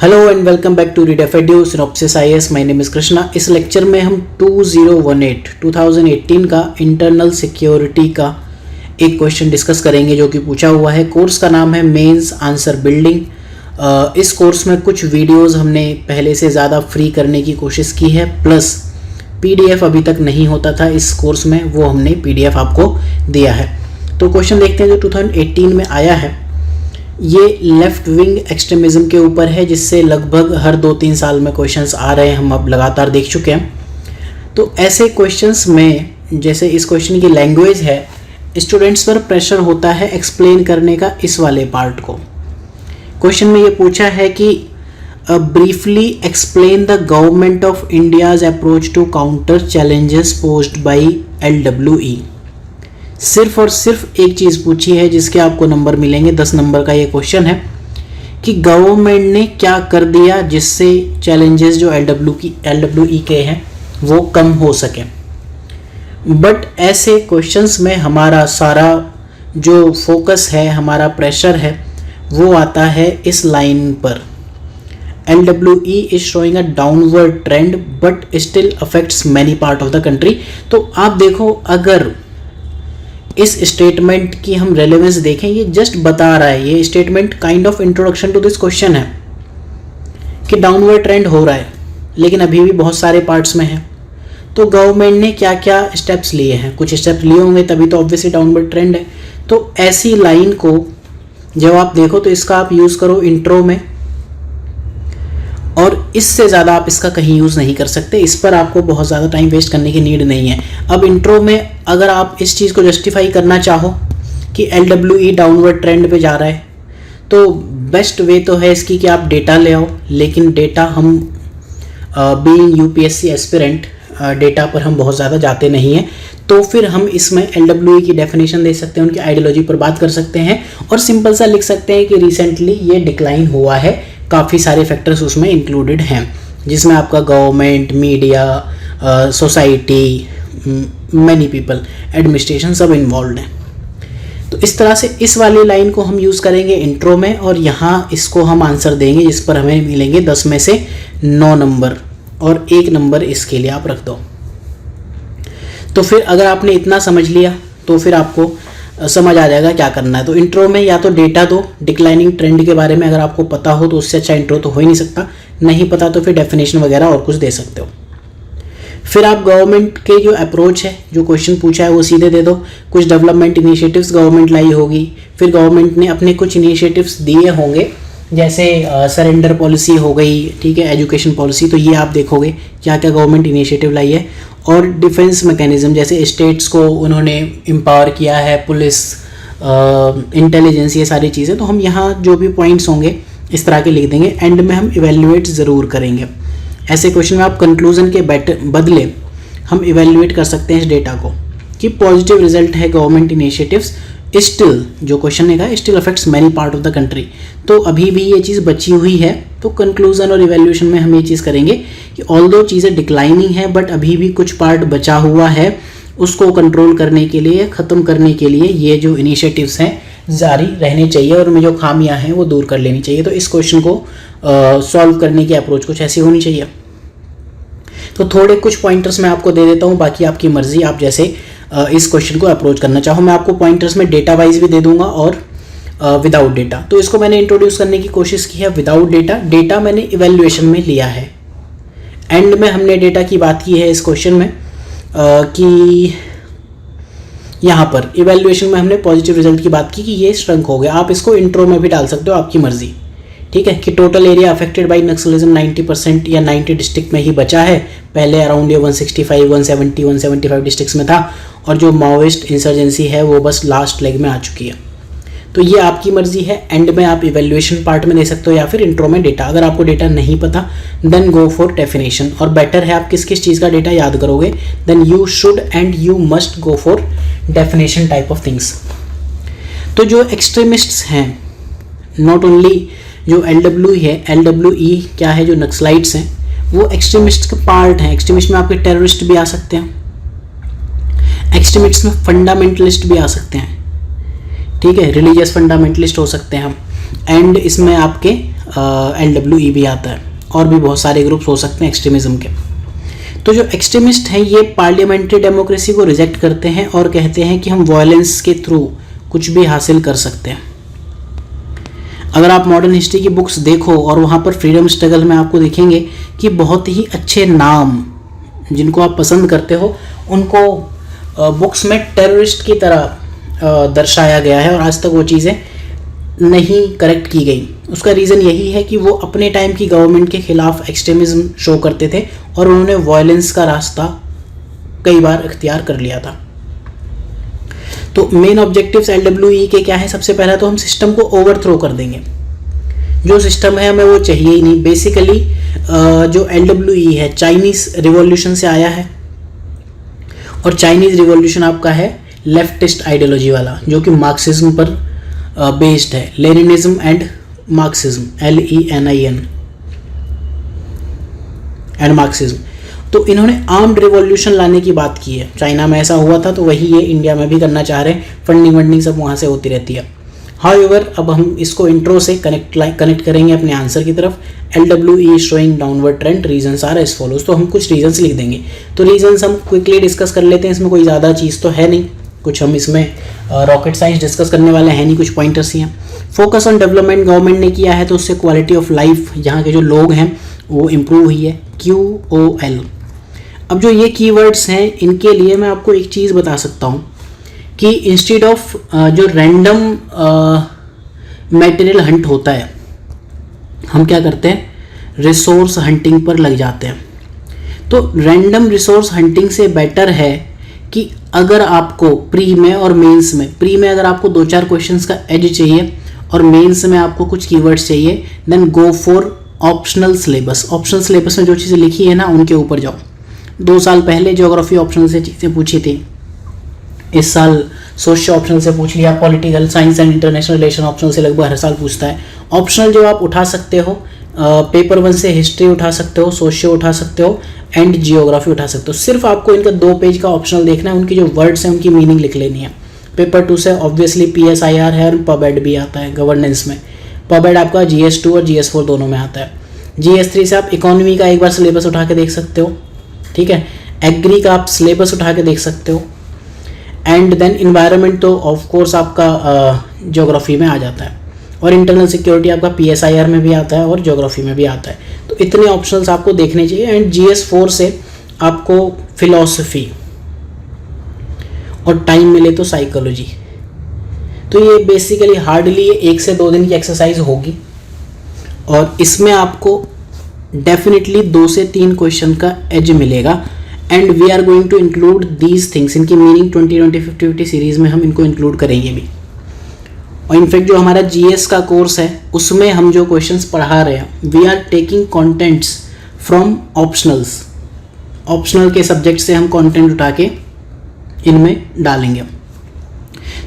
Hello and welcome back to read एफएडयू synopsis IAS. My name is Krishna. इस lecture में हम 2018 का इंटरनल सिक्योरिटी का एक क्वेश्चन डिस्कस करेंगे जो कि पूछा हुआ है। कोर्स का नाम है मेंस आंसर बिल्डिंग। इस कोर्स में कुछ वीडियोस हमने पहले से ज़्यादा फ्री करने की कोशिश की है, प्लस पीडीएफ अभी तक नहीं होता था इस कोर्स में, वो हमने पीडीएफ आपको दिया है। तो क्वेश्चन देखते हैं जो 2018 में आया है। ये लेफ्ट विंग एक्सट्रीमिज्म के ऊपर है, जिससे लगभग हर 2-3 साल में क्वेश्चंस आ रहे हैं, हम अब लगातार देख चुके हैं। तो ऐसे क्वेश्चंस में जैसे इस क्वेश्चन की लैंग्वेज है, स्टूडेंट्स पर प्रेशर होता है एक्सप्लेन करने का इस वाले पार्ट को। क्वेश्चन में ये पूछा है कि briefly explain the government of India's approach to counter challenges posed by LWE। सिर्फ और सिर्फ एक चीज़ पूछी है जिसके आपको नंबर मिलेंगे। 10 नंबर का ये क्वेश्चन है कि गवर्नमेंट ने क्या कर दिया जिससे चैलेंजेस जो LWE के हैं वो कम हो सके। बट ऐसे क्वेश्चंस में हमारा सारा जो फोकस है, हमारा प्रेशर है, वो आता है इस लाइन पर। LWE is showing a downward trend but still affects many part of the country. तो आप देखो, अगर इस स्टेटमेंट की हम रेलेवेंस देखें, ये जस्ट बता रहा है, ये statement kind of introduction to this question है कि डाउनवर्ड ट्रेंड हो रहा है लेकिन अभी भी बहुत सारे पार्ट्स में है। तो गवर्नमेंट ने क्या क्या स्टेप्स लिए हैं, कुछ स्टेप्स लिए होंगे तभी तो ऑब्वियसली डाउनवर्ड ट्रेंड है। तो ऐसी लाइन को जब आप देखो तो इसका आप यूज़ करो इंट्रो में, और इससे ज़्यादा आप इसका कहीं यूज़ नहीं कर सकते। इस पर आपको बहुत ज़्यादा टाइम वेस्ट करने की नीड नहीं है। अब इंट्रो में अगर आप इस चीज़ को जस्टिफाई करना चाहो कि LWE डाउनवर्ड ट्रेंड पे जा रहा है, तो बेस्ट वे तो है इसकी कि आप डेटा ले आओ। लेकिन डेटा हम बीइंग UPSC एस्पिरेंट, डेटा पर हम बहुत ज़्यादा जाते नहीं हैं। तो फिर हम इसमें LWE की डेफिनेशन दे सकते हैं, उनकी आइडियोलॉजी पर बात कर सकते हैं और सिंपल सा लिख सकते हैं कि रिसेंटली ये डिक्लाइन हुआ है। काफ़ी सारे फैक्टर्स उसमें इंक्लूडेड हैं, जिसमें आपका government, media, society, many people, administration सब इन्वॉल्व हैं। तो इस तरह से इस वाली लाइन को हम यूज़ करेंगे इंट्रो में, और यहाँ इसको हम आंसर देंगे जिस पर हमें मिलेंगे 10 में से 9 नंबर, और 1 नंबर इसके लिए आप रख दो। तो फिर अगर आपने इतना समझ लिया तो फिर आपको समझ आ जाएगा क्या करना है। तो इंट्रो में या तो डेटा दो डिक्लाइनिंग ट्रेंड के बारे में, अगर आपको पता हो तो उससे अच्छा इंट्रो तो हो ही नहीं सकता। नहीं पता तो फिर डेफिनेशन वगैरह और कुछ दे सकते हो। फिर आप गवर्नमेंट के जो अप्रोच है, जो क्वेश्चन पूछा है वो सीधे दे दो। कुछ डेवलपमेंट इनिशिएटिव्स गवर्नमेंट लाई होगी, फिर गवर्नमेंट ने अपने कुछ इनिशिएटिव्स दिए होंगे, जैसे सरेंडर पॉलिसी हो गई, ठीक है, एजुकेशन पॉलिसी। तो ये आप देखोगे क्या क्या गवर्नमेंट इनिशिएटिव लाई है। और डिफेंस मैकेनिज्म, जैसे स्टेट्स को उन्होंने एम्पावर किया है, पुलिस, इंटेलिजेंस, ये सारी चीज़ें। तो हम यहाँ जो भी पॉइंट्स होंगे इस तरह के लिख देंगे। एंड में हम इवेल्युएट ज़रूर करेंगे। ऐसे क्वेश्चन में आप कंक्लूजन के बदले हम इवेल्युएट कर सकते हैं इस डेटा को कि पॉजिटिव रिजल्ट है गवर्नमेंट इनिशिएटिव्स, स्टिल जो क्वेश्चन ने कहा still affects many part of the country. तो अभी भी ये चीज़ बची हुई है। तो कंक्लूजन और इवैल्यूएशन में हम ये चीज़ करेंगे कि ऑल्दो चीज़ें डिक्लाइनिंग है बट अभी भी कुछ पार्ट बचा हुआ है, उसको कंट्रोल करने के लिए, ख़त्म करने के लिए ये जो इनिशिएटिव्स हैं जारी रहने चाहिए और उनमें जो खामियां हैं वो दूर कर लेनी चाहिए। तो इस क्वेश्चन को सॉल्व करने की अप्रोच कुछ ऐसी होनी चाहिए। तो थोड़े कुछ पॉइंटर्स मैं आपको दे देता हूँ, बाकी आपकी मर्जी, आप जैसे इस क्वेश्चन को अप्रोच करना चाहो। मैं आपको पॉइंटर्स में डेटा वाइज भी दे दूंगा और विदाउट डेटा। तो इसको मैंने इंट्रोड्यूस करने की कोशिश की है विदाउट डेटा। डेटा मैंने इवैल्यूएशन में लिया है। एंड में हमने डेटा की बात की है इस क्वेश्चन में कि यहाँ पर इवैल्यूएशन में हमने पॉजिटिव रिजल्ट की बात की कि ये श्रंक हो गया। आप इसको इंट्रो में भी डाल सकते हो, आपकी मर्जी, ठीक है, कि total area affected by Naxalism 90% या 90 डिस्ट्रिक्ट में ही बचा है। पहले अराउंड ये 165, 170, 175 डिस्ट्रिक्ट्स में था, और जो माओइस्ट इंसर्जेंसी है वो बस लास्ट लेग में आ चुकी है। तो ये आपकी मर्जी है। एंड में आप इवैल्यूएशन पार्ट में दे सकते हो या फिर इंट्रो में डेटा। अगर आपको डेटा नहीं पता देन गो फॉर डेफिनेशन, और बेटर है आप किस किस चीज़ का डेटा याद करोगे, then you should and you must go for definition type of things. तो जो एक्सट्रीमिस्ट्स हैं, नॉट ओनली जो LWE क्या है, जो नक्सलाइट्स हैं वो एक्सट्रीमिस्ट के पार्ट हैं। एक्सट्रीमिस्ट में आपके टेररिस्ट भी आ सकते हैं, एक्सट्रीमिस्ट में फंडामेंटलिस्ट भी आ सकते हैं, ठीक है, रिलीजियस फंडामेंटलिस्ट हो सकते हैं हम। एंड इसमें आपके LWE भी आता है, और भी बहुत सारे ग्रुप्स हो सकते हैं एक्सट्रीमिज्म के। तो जो एक्सट्रीमिस्ट हैं ये पार्लियामेंट्री डेमोक्रेसी को रिजेक्ट करते हैं और कहते हैं कि हम वायलेंस के थ्रू कुछ भी हासिल कर सकते हैं। अगर आप मॉडर्न हिस्ट्री की बुक्स देखो और वहाँ पर फ्रीडम स्ट्रगल में आपको देखेंगे कि बहुत ही अच्छे नाम जिनको आप पसंद करते हो उनको बुक्स में टेररिस्ट की तरह दर्शाया गया है, और आज तक वो चीज़ें नहीं करेक्ट की गई। उसका रीज़न यही है कि वो अपने टाइम की गवर्नमेंट के खिलाफ एक्सट्रीमिज्म शो करते थे और उन्होंने वायलेंस का रास्ता कई बार इख्तियार कर लिया था। तो मेन ऑब्जेक्टिव्स LWE के क्या है? सबसे पहला तो हम सिस्टम को ओवरथ्रो कर देंगे, जो सिस्टम है हमें वो चाहिए ही नहीं। बेसिकली जो LWE है चाइनीज़ रिवॉल्यूशन से आया है, और चाइनीज़ रिवॉल्यूशन आपका है लेफ्टिस्ट आइडियोलॉजी वाला, जो कि मार्क्सिज्म पर बेस्ड है। Leninism and Marxism, LENIN and Marxism. तो इन्होंने आर्म्ड रिवॉल्यूशन लाने की बात की है। चाइना में ऐसा हुआ था तो वही ये इंडिया में भी करना चाह रहे हैं, फंडिंग वंडिंग सब वहाँ से होती रहती है। हाउएवर अब हम इसको इंट्रो से कनेक्ट करेंगे अपने आंसर की तरफ। LWE showing downward trend, reasons are as follows. तो हम कुछ रीजंस लिख देंगे। तो रीजंस हम क्विकली डिस्कस कर लेते हैं, इसमें कोई ज़्यादा चीज़ तो है नहीं, कुछ हम इसमें रॉकेट साइंस डिस्कस करने वाले हैं नहीं, कुछ पॉइंटर्स ही हैं। फोकस ऑन डेवलपमेंट गवर्नमेंट ने किया है तो उससे क्वालिटी ऑफ लाइफ यहाँ के जो लोग हैं वो इम्प्रूव हुई है, QOL। अब जो ये कीवर्ड्स हैं इनके लिए मैं आपको एक चीज़ बता सकता हूँ कि इंस्टेड ऑफ जो रैंडम मटेरियल हंट होता है, हम क्या करते हैं? रिसोर्स हंटिंग पर लग जाते हैं। तो रैंडम रिसोर्स हंटिंग से बेटर है कि अगर आपको प्री में और मेंस में, प्री में अगर आपको 2-4 क्वेश्चंस का एज चाहिए और मेंस में आपको कुछ कीवर्ड्स चाहिए, then go for optional syllabus. Optional syllabus में जो चीज़ें लिखी है ना उनके ऊपर जाओ। 2 साल पहले ज्योग्राफी ऑप्शनल से चीज़ें पूछी थी, इस साल सोशल ऑप्शनल से पूछ लिया, political science and international relation optional से लगभग हर साल पूछता है। ऑप्शनल जो आप उठा सकते हो, पेपर 1 से हिस्ट्री उठा सकते हो, सोशियो उठा सकते हो एंड जियोग्राफी उठा सकते हो। सिर्फ आपको इनका 2 पेज का ऑप्शनल देखना है, उनकी जो वर्ड्स हैं उनकी मीनिंग लिख लेनी है। पेपर 2 से ऑब्वियसली PSIR है और पबएड भी आता है गवर्नेंस में। पबएड आपका GS2 और GS4 दोनों में आता है। GS3 से आप इकोनॉमी का एक बार सिलेबस उठा के देख सकते हो, ठीक है। एग्री का आप सिलेबस उठा के देख सकते हो, एंड देन इन्वायरमेंट तो ऑफ कोर्स आपका ज्योग्राफी में आ जाता है, और इंटरनल सिक्योरिटी आपका PSIR में भी आता है और ज्योग्राफी में भी आता है। तो इतने ऑप्शनल्स आपको देखने चाहिए। एंड GS4 से आपको फिलॉसफी, और टाइम मिले तो साइकोलॉजी। तो ये बेसिकली हार्डली 1 से 2 दिन की एक्सरसाइज होगी, और इसमें आपको डेफिनेटली 2 से 3 क्वेश्चन का एज मिलेगा। And we are going to include these things, इनकी मीनिंग 20-20-50-50 सीरीज में हम इनको इंक्लूड करेंगे भी। और इनफैक्ट जो हमारा GS का कोर्स है उसमें हम जो क्वेश्चंस पढ़ा रहे हैं, we are taking contents from optionals. Optional के सब्जेक्ट से हम कंटेंट उठा के इनमें डालेंगे।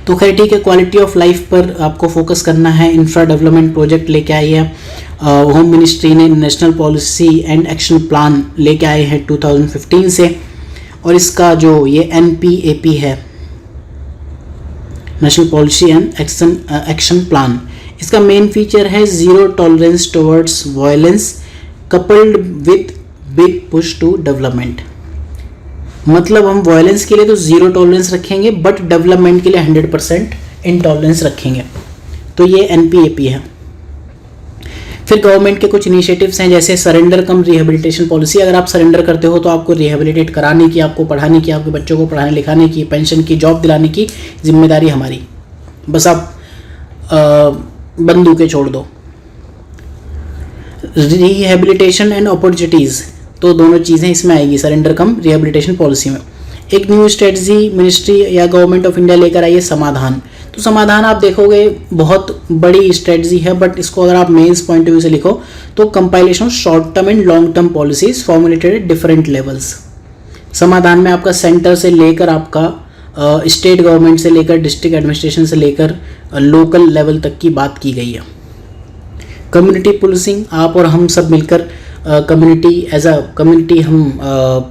तो खैर ठीक है, क्वालिटी ऑफ लाइफ पर आपको फोकस करना है। इंफ्रा डेवलपमेंट प्रोजेक्ट लेके आई है होम मिनिस्ट्री ने, national policy and action plan लेके आए हैं 2015 से, और इसका जो ये NPAP है, national policy and action plan, इसका मेन फीचर है zero tolerance towards violence coupled with big push to development. मतलब हम वायलेंस के लिए तो ज़ीरो टॉलरेंस रखेंगे, बट डेवलपमेंट के लिए 100% इनटॉलरेंस रखेंगे। तो ये NPAP है। फिर गवर्नमेंट के कुछ इनिशिएटिव्स हैं, जैसे सरेंडर कम रिहेबिलिटेशन पॉलिसी। अगर आप सरेंडर करते हो तो आपको रिहेबिलिटेट कराने की, आपको पढ़ाने की, आपके बच्चों को पढ़ाने लिखाने की, पेंशन की, जॉब दिलाने की जिम्मेदारी हमारी। बस आप बंदूकें छोड़ दो। रिहेबिलिटेशन एंड अपॉर्चुनिटीज़, तो दोनों चीज़ें इसमें आएगी सरेंडर कम रिहेबिलिटेशन पॉलिसी में। एक न्यू स्ट्रेटजी मिनिस्ट्री या गवर्नमेंट ऑफ इंडिया लेकर आई है, समाधान। तो समाधान आप देखोगे बहुत बड़ी स्ट्रेटजी है, बट इसको अगर आप मेंस पॉइंट ऑफ व्यू से लिखो तो compilation of short term and long term policies formulated at different levels. समाधान में आपका सेंटर से लेकर आपका स्टेट गवर्नमेंट से लेकर डिस्ट्रिक्ट एडमिनिस्ट्रेशन से लेकर लोकल लेवल तक की बात की गई है। कम्युनिटी पुलिसिंग, आप और हम सब मिलकर कम्युनिटी एज अ कम्युनिटी हम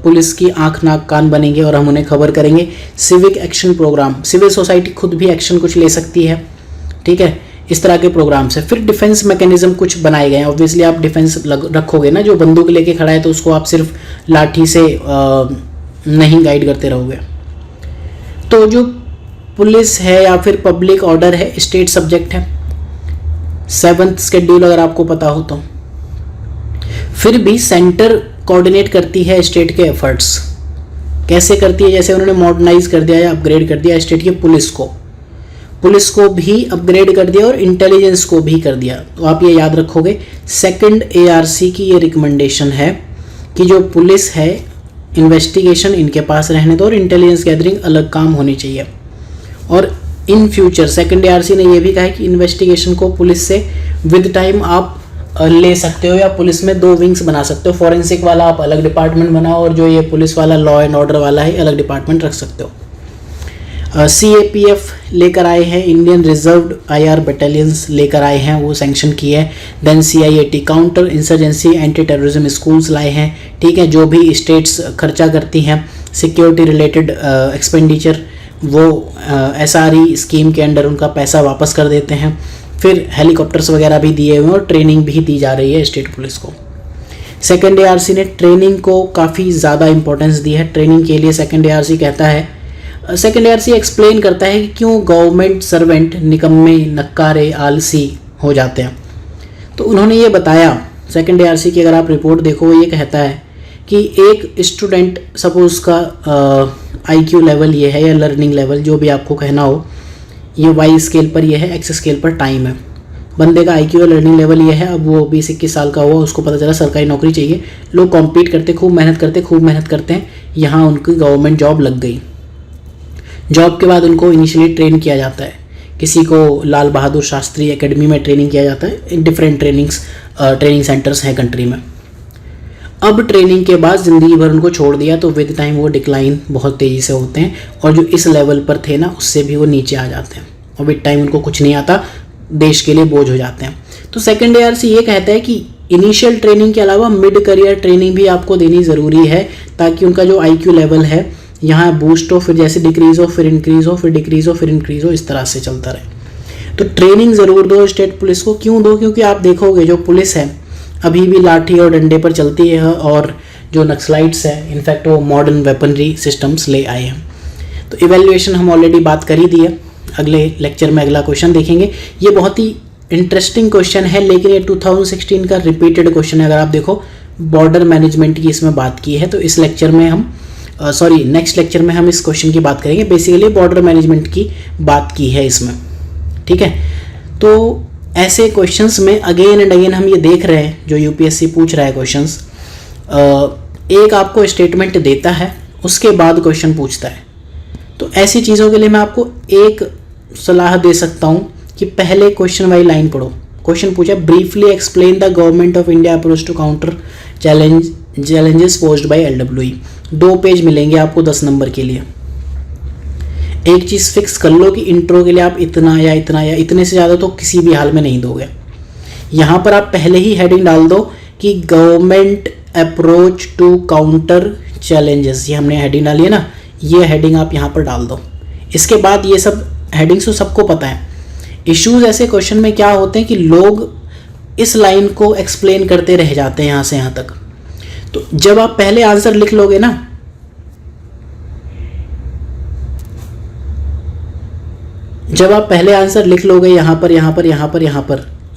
पुलिस की आंख नाक कान बनेंगे और हम उन्हें खबर करेंगे। Civic action program, civil society खुद भी एक्शन कुछ ले सकती है, ठीक है। इस तरह के प्रोग्राम से। फिर डिफेंस मैकेनिज्म कुछ बनाए गए हैं। ऑब्वियसली आप डिफेंस रखोगे ना, जो बंदूक लेके खड़ा है तो उसको आप सिर्फ लाठी से नहीं गाइड करते रहोगे। तो जो पुलिस है या फिर पब्लिक ऑर्डर है, स्टेट सब्जेक्ट है, 7th शेड्यूल अगर आपको पता हो तो। फिर भी सेंटर कोऑर्डिनेट करती है स्टेट के एफर्ट्स। कैसे करती है? जैसे उन्होंने मॉडर्नाइज कर दिया या अपग्रेड कर दिया स्टेट की पुलिस को भी अपग्रेड कर दिया और इंटेलिजेंस को भी कर दिया। तो आप ये याद रखोगे, 2nd ARC की ये रिकमेंडेशन है कि जो पुलिस है, इन्वेस्टिगेशन इनके पास रहने दो और इंटेलिजेंस गैदरिंग अलग काम होनी चाहिए। और इन फ्यूचर 2nd ARC ने ये भी कहा है कि इन्वेस्टिगेशन को पुलिस से विद टाइम आप ले सकते हो, या पुलिस में 2 विंग्स बना सकते हो। फॉरेंसिक वाला आप अलग डिपार्टमेंट बनाओ और जो ये पुलिस वाला लॉ एंड ऑर्डर वाला है अलग डिपार्टमेंट रख सकते हो। CAPF लेकर आए हैं, इंडियन रिजर्व्ड IR बटालियंस लेकर आए हैं, वो सैंक्शन की है। Then CIAT counter insurgency anti terrorism schools लाए हैं। ठीक है, जो भी स्टेट्स खर्चा करती हैं सिक्योरिटी रिलेटेड एक्सपेंडिचर, वो SRE स्कीम के अंडर उनका पैसा वापस कर देते हैं। फिर हेलीकॉप्टर्स वगैरह भी दिए हुए हैं और ट्रेनिंग भी दी जा रही है स्टेट पुलिस को। 2nd ARC ने ट्रेनिंग को काफ़ी ज़्यादा इंपॉर्टेंस दी है। ट्रेनिंग के लिए 2nd ARC कहता है, 2nd ARC एक्सप्लेन करता है कि क्यों गवर्नमेंट सर्वेंट निकम्मे, नक्कारे, आलसी हो जाते हैं। तो उन्होंने ये बताया 2nd ARC की अगर आप रिपोर्ट देखो, वो ये कहता है कि एक स्टूडेंट, सपोज का IQ लेवल ये है या लर्निंग लेवल, जो भी आपको कहना हो, ये Y स्केल पर ये है, X स्केल पर टाइम है। बंदे का IQ और लर्निंग लेवल ये है। अब वो 20-21 साल का हुआ, उसको पता चला सरकारी नौकरी चाहिए। लोग कॉम्पीट करते, खूब मेहनत करते हैं, यहाँ उनकी गवर्नमेंट जॉब लग गई। जॉब के बाद उनको इनिशियली ट्रेन किया जाता है, किसी को लाल बहादुर शास्त्री एकेडमी में ट्रेनिंग किया जाता है। डिफरेंट ट्रेनिंग सेंटर्स हैं कंट्री में। अब ट्रेनिंग के बाद ज़िंदगी भर उनको छोड़ दिया तो विद टाइम वो डिक्लाइन बहुत तेज़ी से होते हैं, और जो इस लेवल पर थे ना, उससे भी वो नीचे आ जाते हैं और विद टाइम उनको कुछ नहीं आता, देश के लिए बोझ हो जाते हैं। तो 2nd ARC ये कहता है कि इनिशियल ट्रेनिंग के अलावा मिड करियर ट्रेनिंग भी आपको देनी ज़रूरी है, ताकि उनका जो IQ लेवल है यहाँ बूस्ट हो, फिर जैसे डिक्रीज़ हो, फिर इंक्रीज़ हो, फिर डिक्रीज़ हो, फिर इंक्रीज़ हो, इस तरह से चलता रहे। तो ट्रेनिंग ज़रूर दो स्टेट पुलिस को। क्यों दो? क्योंकि आप देखोगे जो पुलिस है अभी भी लाठी और डंडे पर चलती है, और जो नक्सलाइट्स है इनफैक्ट वो मॉडर्न वेपनरी सिस्टम्स ले आए हैं। तो इवैल्यूएशन हम ऑलरेडी बात कर ही दी है। अगले लेक्चर में अगला क्वेश्चन देखेंगे। ये बहुत ही इंटरेस्टिंग क्वेश्चन है, लेकिन ये 2016 का रिपीटेड क्वेश्चन है। अगर आप देखो, बॉर्डर मैनेजमेंट की इसमें बात की है, तो इस लेक्चर में हम नेक्स्ट लेक्चर में हम इस क्वेश्चन की बात करेंगे। बेसिकली बॉर्डर मैनेजमेंट की बात की है इसमें। ठीक है, तो ऐसे क्वेश्चंस में अगेन एंड अगेन हम ये देख रहे हैं, जो UPSC पूछ रहा है क्वेश्चंस, एक आपको स्टेटमेंट देता है, उसके बाद क्वेश्चन पूछता है। तो ऐसी चीज़ों के लिए मैं आपको एक सलाह दे सकता हूँ कि पहले क्वेश्चन वाली लाइन पढ़ो। क्वेश्चन पूछा, briefly explain the government of India approach to counter challenges posed by LWE। 2 page मिलेंगे आपको 10 नंबर के लिए। एक चीज़ फिक्स कर लो कि इंट्रो के लिए आप इतना या इतने से ज़्यादा तो किसी भी हाल में नहीं दोगे। यहाँ पर आप पहले ही हेडिंग डाल दो कि government approach to counter challenges, ये हमने हेडिंग डाली है ना, ये हेडिंग आप यहाँ पर डाल दो। इसके बाद ये सब हेडिंग्स तो सबको पता है। इश्यूज ऐसे क्वेश्चन में क्या होते हैं कि लोग इस लाइन को एक्सप्लेन करते रह जाते हैं यहाँ से यहाँ तक। तो जब आप पहले आंसर लिख लोगे ना, जब आप पहले आंसर लिख लोगे यहाँ पर,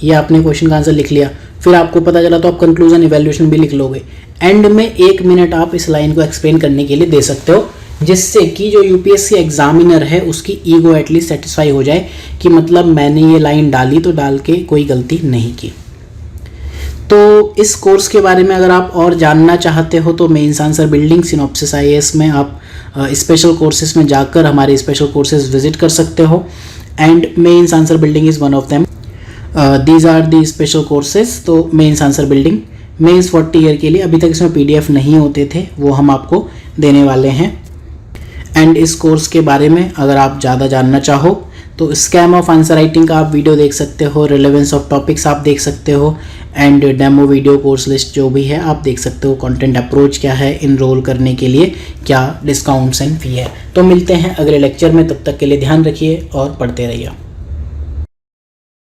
ये आपने क्वेश्चन का आंसर लिख लिया, फिर आपको पता चला तो आप कंक्लूजन इवैल्यूएशन भी लिख लोगे। एंड में 1 मिनट आप इस लाइन को एक्सप्लेन करने के लिए दे सकते हो, जिससे कि जो UPSC एग्जामिनर है उसकी ईगो एटलीस्ट सेटिस्फाई हो जाए कि मतलब मैंने ये लाइन डाली तो डाल के कोई गलती नहीं की। तो इस कोर्स के बारे में अगर आप और जानना चाहते हो तो mains answer building synopsis IAS में आप स्पेशल कोर्सेज में जाकर हमारे स्पेशल कोर्सेज विजिट कर सकते हो, and mains answer building is one of them. These are the special courses. तो mains answer building mains 40 year के लिए अभी तक इसमें PDF नहीं होते थे, वो हम आपको देने वाले हैं। एंड इस कोर्स के बारे में अगर आप ज़्यादा जानना चाहो तो स्कैम ऑफ आंसर राइटिंग का आप वीडियो देख सकते हो, रिलेवेंस ऑफ टॉपिक्स आप देख सकते हो, and demo video course list जो भी है आप देख सकते हो। कंटेंट अप्रोच क्या है, इनरोल करने के लिए क्या डिस्काउंट्स एंड फी है। तो मिलते हैं अगले लेक्चर में, तब तक के लिए ध्यान रखिए और पढ़ते रहिए।